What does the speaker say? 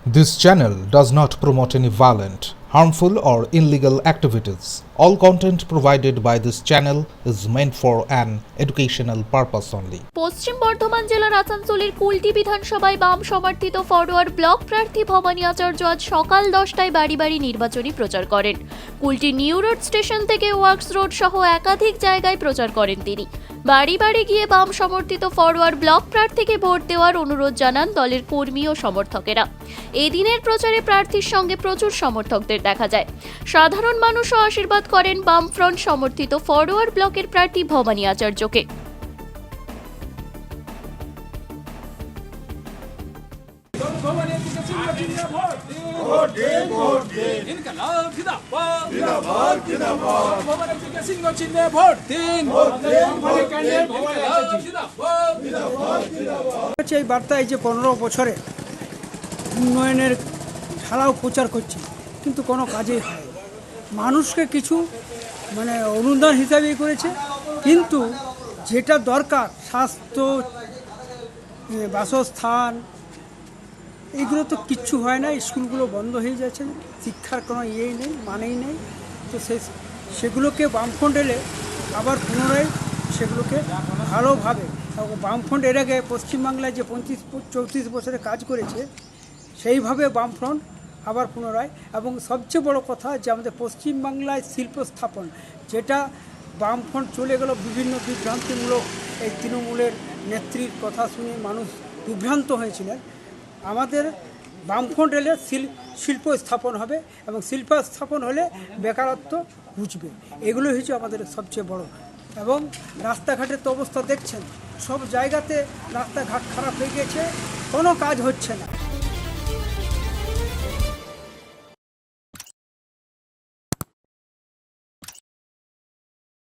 This channel does not promote any violent, harmful, or illegal activities. All content provided by this channel is meant for an educational purpose only. পশ্চিম বর্ধমান জেলার আসানসোলের কুলটি বিধানসভায় বাম সমর্থিত forward block প্রার্থী ভবানী আচার্য আজ সকাল 10টায় বাড়ি বাড়ি নির্বাচনী প্রচার করেন। কুলটি নিউ রোড স্টেশন থেকে ওয়ার্কস রোড সহ একাধিক জায়গায় প্রচার করেন তিনি। বাড়ি বাড়ি গিয়ে বাম সমর্থিত ফরওয়ার্ড ব্লক প্রার্থীকে ভোট দেওয়ার অনুরোধ জানান দলের কর্মী ও সমর্থকেরা। এদিনের প্রচারে প্রার্থীর সঙ্গে প্রচুর সমর্থকদের দেখা যায়। সাধারণ মানুষও আশীর্বাদ করেন বামফ্রন্ট সমর্থিত ফরওয়ার্ড ব্লকের প্রার্থী ভবানী আচার্যকে। এই বার্তা এই যে 15 বছরে উন্নয়নের ঢালাও প্রচার করছে, কিন্তু কোনো কাজেই হয় মানুষকে কিছু অনুদান হিসাবেই করেছে, কিন্তু যেটা দরকার স্বাস্থ্য, বাসস্থান, এইগুলো তো কিচ্ছু হয় না। স্কুলগুলো বন্ধ হয়ে যাচ্ছে, শিক্ষার কোনো ইয়েই নেই, মানেই নেই। তো সেগুলোকে বামফ্রন্ট এলে আবার পুনরায় সেগুলোকে ভালোভাবে, বামফ্রন্ট এর আগে পশ্চিমবাংলায় যে 35-34 বছরে কাজ করেছে, সেইভাবে বামফ্রন্ট আবার পুনরায়। এবং সবচেয়ে বড় কথা যে আমাদের পশ্চিমবাংলায় শিল্প স্থাপন, যেটা বামফ্রন্ট চলে গেল বিভিন্ন বিভ্রান্তিমূলক এই তৃণমূলের নেত্রীর কথা শুনে মানুষ বিভ্রান্ত হয়েছিলেন। আমাদের বামফ্রন্ট এলে শিল্প স্থাপন হবে, এবং শিল্প স্থাপন হলে বেকারত্ব ঘুচবে। এগুলো হচ্ছে আমাদের সবচেয়ে বড়। এবং রাস্তাঘাটের তো অবস্থা দেখছেন, সব জায়গাতে রাস্তাঘাট খারাপ হয়ে গেছে, কোনো কাজ হচ্ছে না।